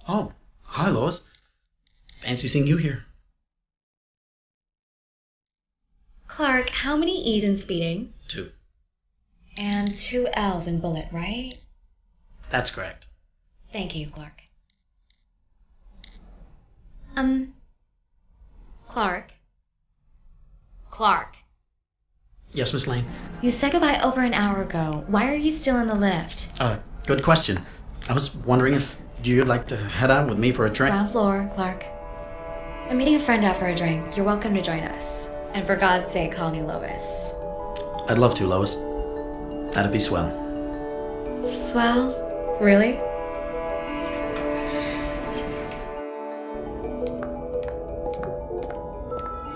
Oh, hi, Lois. Fancy seeing you here. Clark, how many E's in speeding? 2. And 2 L's in bullet, right? That's correct. Thank you, Clark. Clark? Clark? Yes, Miss Lane? You said goodbye over an hour ago. Why are you still in the lift? Good question. I was wondering if you'd like to head out with me for a drink. Ground floor, Clark. I'm meeting a friend out for a drink. You're welcome to join us. And for God's sake, call me Lois. I'd love to, Lois. That'd be swell. Swell? Really?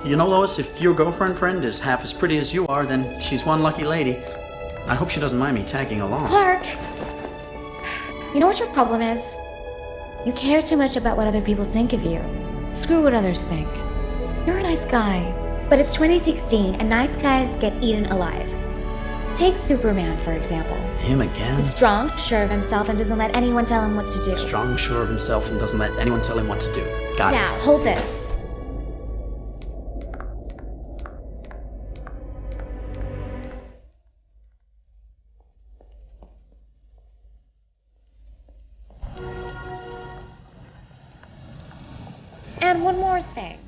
You know, Lois, if your girlfriend friend is half as pretty as you are, then she's one lucky lady. I hope she doesn't mind me tagging along. Clark! You know what your problem is? You care too much about what other people think of you. Screw what others think. You're a nice guy. But it's 2016 and nice guys get eaten alive. Take Superman, for example. Him again? He's strong, sure of himself, and doesn't let anyone tell him what to do. Strong, sure of himself, and doesn't let anyone tell him what to do. Got it. Now, hold this. And one more thing.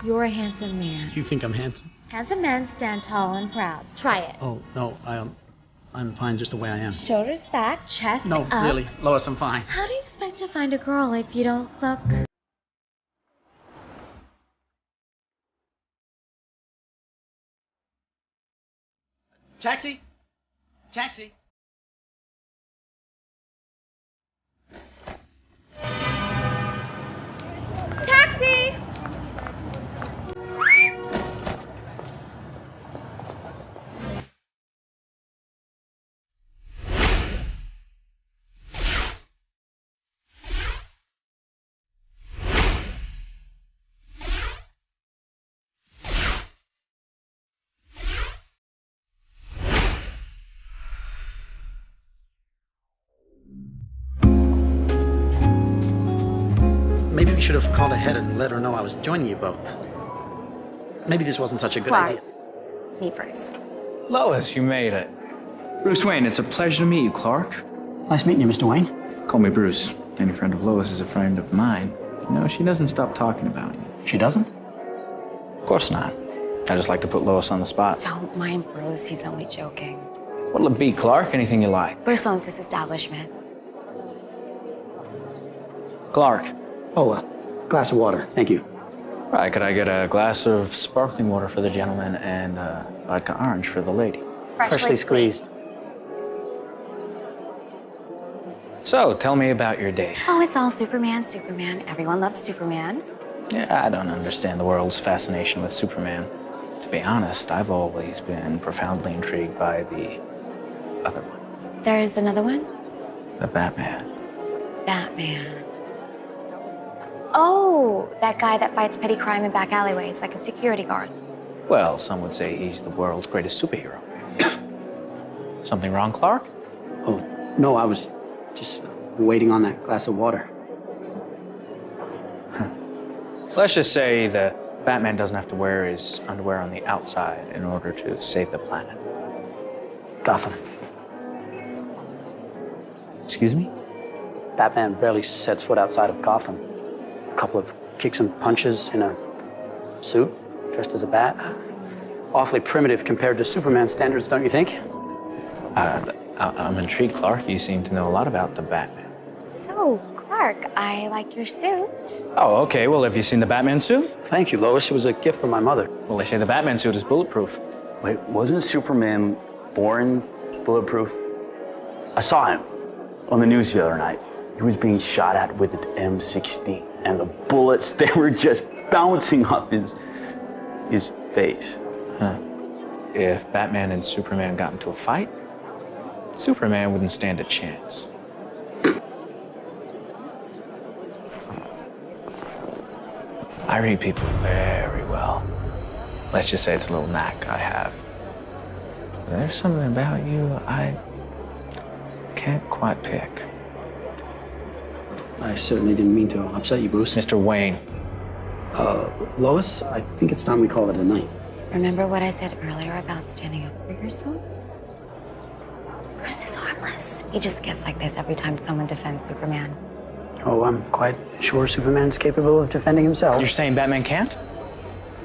You're a handsome man. You think I'm handsome? Handsome men stand tall and proud. Try it. Oh, no, I'm fine just the way I am. Shoulders back, chest No, up. really, Lois, I'm fine. How do you expect to find a girl if you don't look... Taxi! Taxi! Taxi! Maybe we should have called ahead and let her know I was joining you both. Maybe this wasn't such a good Clark. idea. Me first. Lois, you made it. Bruce Wayne, it's a pleasure to meet you, Clark. Nice meeting you, Mr. Wayne. Call me Bruce. Any friend of Lois is a friend of mine. You know, she doesn't stop talking about you. She doesn't? Of course not. I just like to put Lois on the spot. Don't mind Bruce, he's only joking. What'll it be, Clark? Anything you like. Bruce owns this establishment. Clark. Oh, a glass of water. Thank you. Right, could I get a glass of sparkling water for the gentleman and vodka orange for the lady? Freshly squeezed. So, tell me about your day. Oh, it's all Superman, Superman. Everyone loves Superman. Yeah, I don't understand the world's fascination with Superman. To be honest, I've always been profoundly intrigued by the other one. There's another one? The Batman. Batman. Oh, that guy that fights petty crime in back alleyways like a security guard. Well, some would say he's the world's greatest superhero. Something wrong, Clark? Oh, no, I was just waiting on that glass of water. Let's just say that Batman doesn't have to wear his underwear on the outside in order to save the planet. Gotham. Excuse me? Batman barely sets foot outside of Gotham. A couple of kicks and punches in a suit, dressed as a bat. Awfully primitive compared to Superman standards, don't you think? I'm intrigued, Clark. You seem to know a lot about the Batman. So, Clark, I like your suit. Oh, okay. Well, have you seen the Batman suit? Thank you, Lois. It was a gift from my mother. Well, they say the Batman suit is bulletproof. Wait, wasn't Superman born bulletproof? I saw him on the news the other night. He was being shot at with an M16, and the bullets, they were just bouncing off his face. Huh. If Batman and Superman got into a fight, Superman wouldn't stand a chance. I read people very well. Let's just say it's a little knack I have. There's something about you I can't quite pick. I certainly didn't mean to upset you, Bruce. Mr. Wayne. Lois, I think it's time we call it a night. Remember what I said earlier about standing up for yourself? Bruce is harmless. He just gets like this every time someone defends Superman. Oh, I'm quite sure Superman's capable of defending himself. You're saying Batman can't?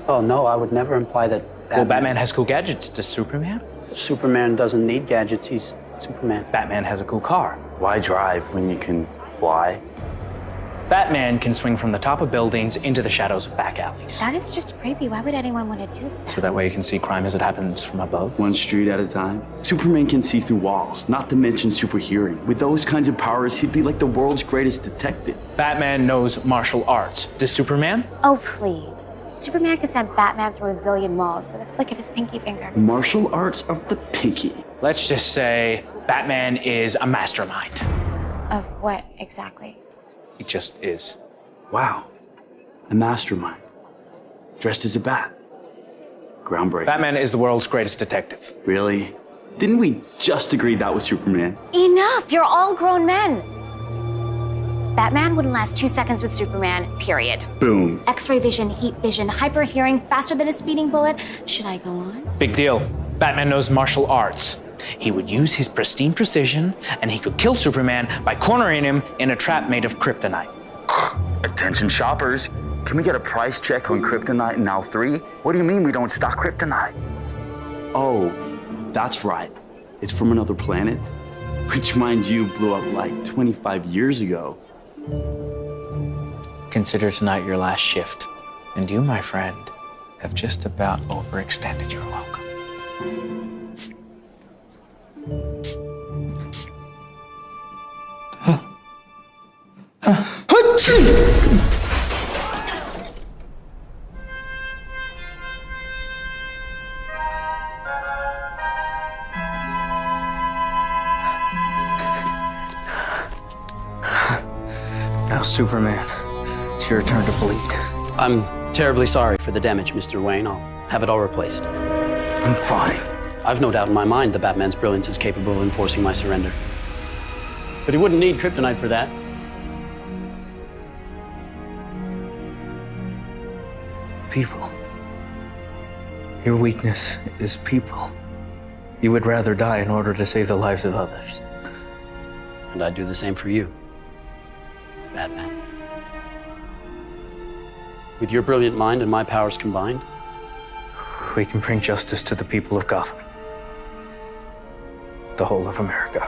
Oh, no, I would never imply that Well, Batman has cool gadgets. Does Superman? Superman doesn't need gadgets. He's Superman. Batman has a cool car. Why drive when you can fly? Batman can swing from the top of buildings into the shadows of back alleys. That is just creepy. Why would anyone want to do that? So that way you can see crime as it happens from above. One street at a time. Superman can see through walls, not to mention super hearing. With those kinds of powers, he'd be like the world's greatest detective. Batman knows martial arts. Does Superman? Oh, please. Superman can send Batman through a zillion walls with a flick of his pinky finger. Martial arts of the pinky. Let's just say Batman is a mastermind. Of what exactly? He just is. Wow. A mastermind. Dressed as a bat. Groundbreaking. Batman is the world's greatest detective. Really? Didn't we just agree that was Superman? Enough! You're all grown men! Batman wouldn't last 2 seconds with Superman, period. Boom. X-ray vision, heat vision, hyper hearing, faster than a speeding bullet. Should I go on? Big deal. Batman knows martial arts. He would use his pristine precision, and he could kill Superman by cornering him in a trap made of kryptonite. Attention shoppers. Can we get a price check on kryptonite now 3? What do you mean we don't stock kryptonite? Oh, that's right. It's from another planet, which, mind you, blew up like 25 years ago. Consider tonight your last shift. And you, my friend, have just about overextended your welcome. Now, Superman, it's your turn to bleed. I'm terribly sorry for the damage, Mr. Wayne. I'll have it all replaced. I'm fine. I've no doubt in my mind that Batman's brilliance is capable of enforcing my surrender. But he wouldn't need kryptonite for that. People. Your weakness is people. You would rather die in order to save the lives of others. And I'd do the same for you, Batman. With your brilliant mind and my powers combined, We can bring justice to the people of Gotham. The whole of America.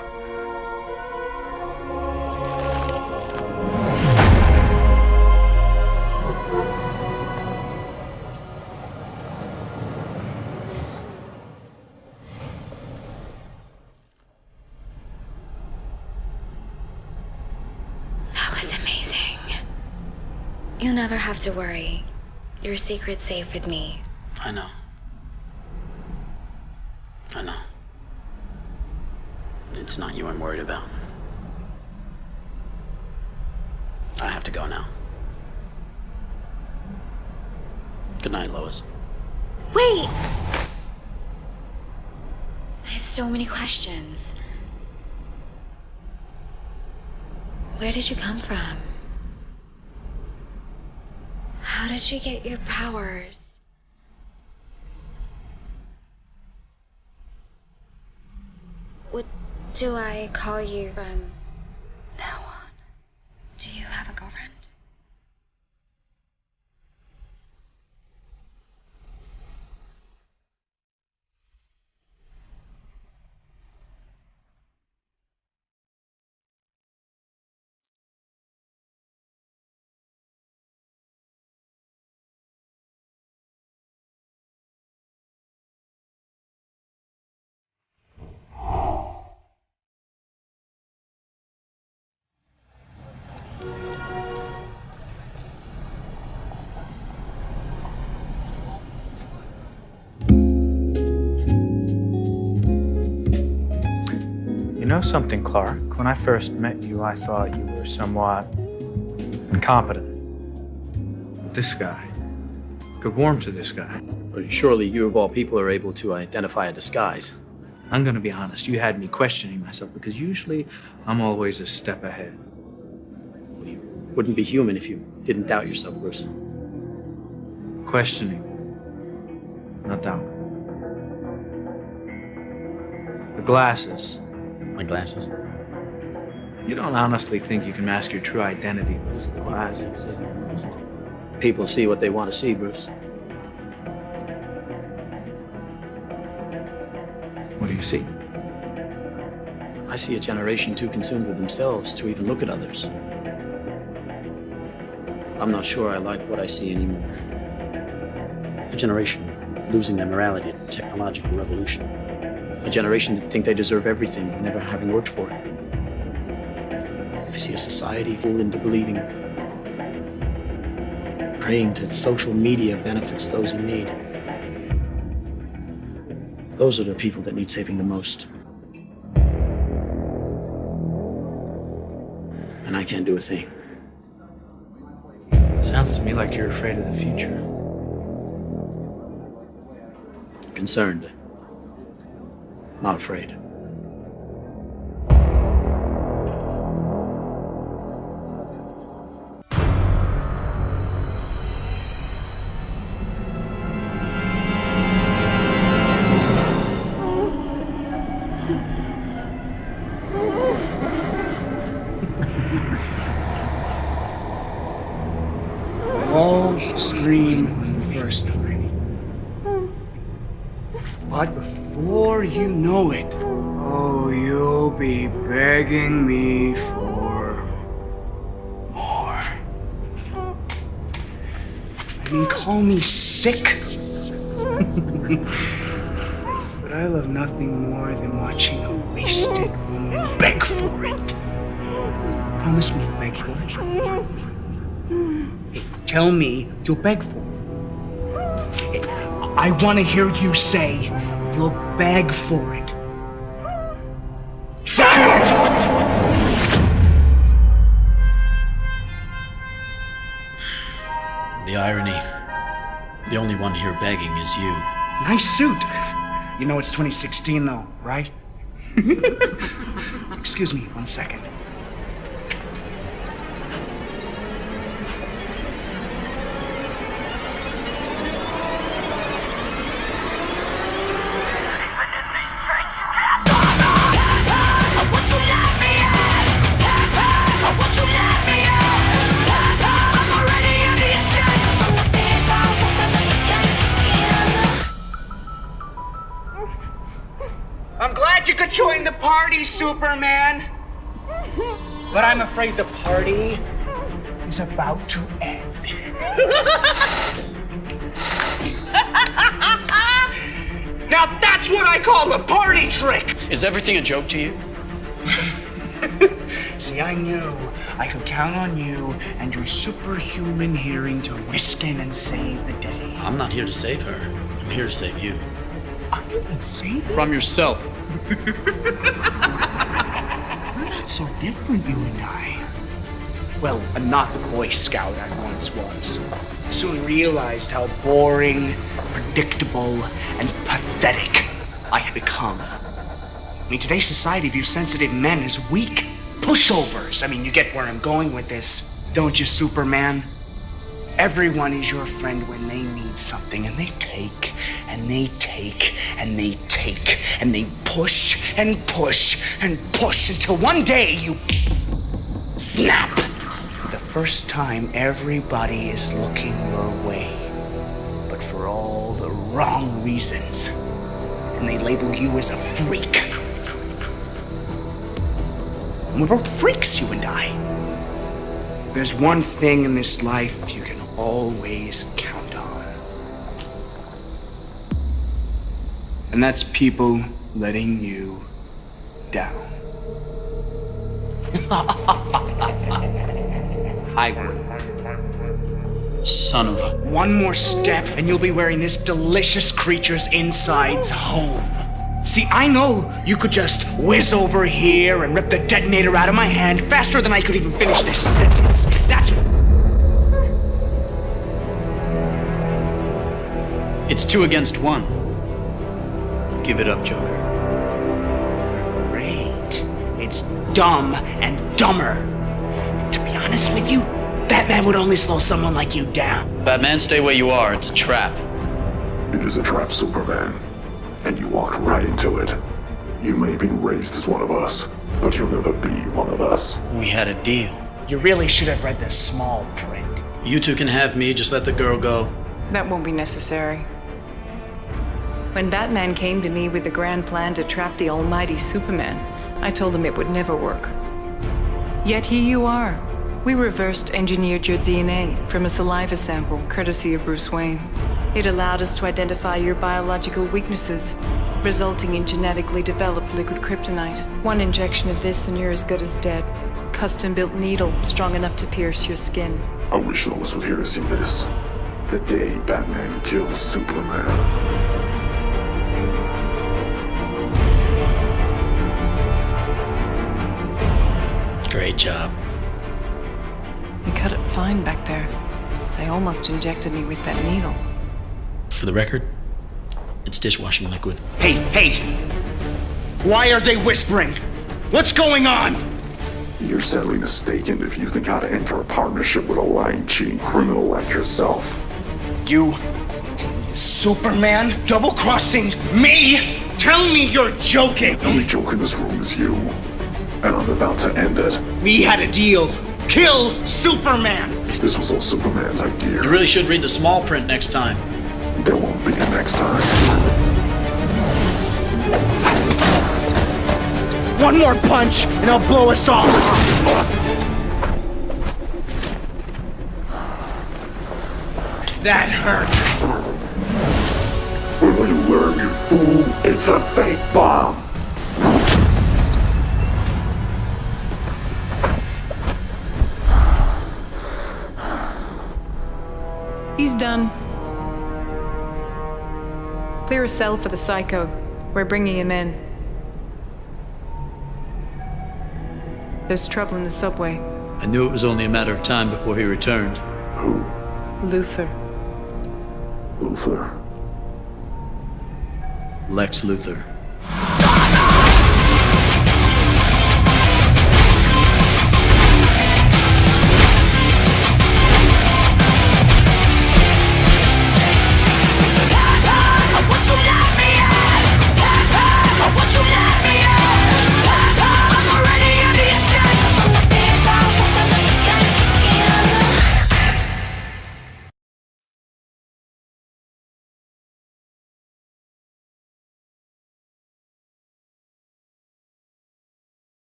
That was amazing. You'll never have to worry. Your secret's safe with me. I know. I know. It's not you I'm worried about. I have to go now. Good night, Lois. Wait! I have so many questions. Where did you come from? How did you get your powers? What do I call you from now on? Do you have a girlfriend? You know something, Clark? When I first met you, I thought you were somewhat incompetent. But this guy, I could warm to this guy. But surely you, of all people, are able to identify a disguise. I'm gonna be honest, you had me questioning myself because usually I'm always a step ahead. Well, you Wouldn't be human if you didn't doubt yourself, Bruce. Questioning, not doubt. The glasses. My glasses? You don't honestly think you can mask your true identity with the glasses? People see what they want to see, Bruce. What do you see? I see a generation too consumed with themselves to even look at others. I'm not sure I like what I see anymore. A generation losing their morality to technological revolution. A generation that think they deserve everything, never having worked for it. I see a society fooled into believing, praying to social media benefits those in need. Those are the people that need saving the most. And I can't do a thing. Sounds to me like you're afraid of the future. Concerned. Not afraid. All scream the first time. But before you know it, oh, you'll be begging me for more. I mean, call me sick. But I love nothing more than watching a wasted woman beg for it. Promise me you'll beg for it. Hey, tell me you'll beg for it. I want to hear you say you'll beg for it. Say it! The irony, the only one here begging is you. Nice suit. You know it's 2016 though, right? Excuse me 1 second. I'm glad you could join the party, Superman. But I'm afraid the party is about to end. Now that's what I call a party trick. Is everything a joke to you? See, I knew I could count on you and your superhuman hearing to whisk in and save the day. I'm not here to save her. I'm here to save you. Are you insane? From yourself. We're not so different, you and I. Well, I'm not the Boy Scout I once was. I soon realized how boring, predictable, and pathetic I had become. I mean, today's society views sensitive men as weak, pushovers. I mean, you get where I'm going with this, don't you, Superman? Everyone is your friend when they need something, and they take, and they take, and they take, and they push, and push, and push, until one day you snap. For the first time, everybody is looking your way, but for all the wrong reasons, and they label you as a freak. And we're both freaks, you and I. There's one thing in this life you can always count on. And that's people letting you down. I will. Son of a... One more step and you'll be wearing this delicious creature's insides home. See, I know you could just whiz over here and rip the detonator out of my hand faster than I could even finish this sentence. That's... It's 2 against 1. Give it up, Joker. Great. It's dumb and dumber. And to be honest with you, Batman would only slow someone like you down. Batman, stay where you are. It's a trap. It is a trap, Superman. And you walked right into it. You may be raised as one of us, but you'll never be one of us. We had a deal. You really should have read the small print. You two can have me. Just let the girl go. That won't be necessary. When Batman came to me with the grand plan to trap the almighty Superman, I told him it would never work. Yet here you are. We reversed engineered your DNA from a saliva sample, courtesy of Bruce Wayne. It allowed us to identify your biological weaknesses, resulting in genetically developed liquid kryptonite. One injection of this and you're as good as dead. Custom-built needle, strong enough to pierce your skin. I wish Lois was here to see this. The day Batman kills Superman. Great job. You cut it fine back there. They almost injected me with that needle. For the record, it's dishwashing liquid. Hey! Why are they whispering? What's going on? You're sadly mistaken if you think how to enter a partnership with a lying, cheating criminal like yourself. You, Superman, double-crossing me? Tell me you're joking. The only joke in this room is you. And I'm about to end it. We had a deal. Kill Superman. This was all Superman's idea. You really should read the small print next time. There won't be a next time. One more punch, and I'll blow us off. That hurt. Will you learn, you fool? It's a fake bomb. He's done. Clear a cell for the Psycho. We're bringing him in. There's trouble in the subway. I knew it was only a matter of time before he returned. Who? Luthor. Luthor. Lex Luthor.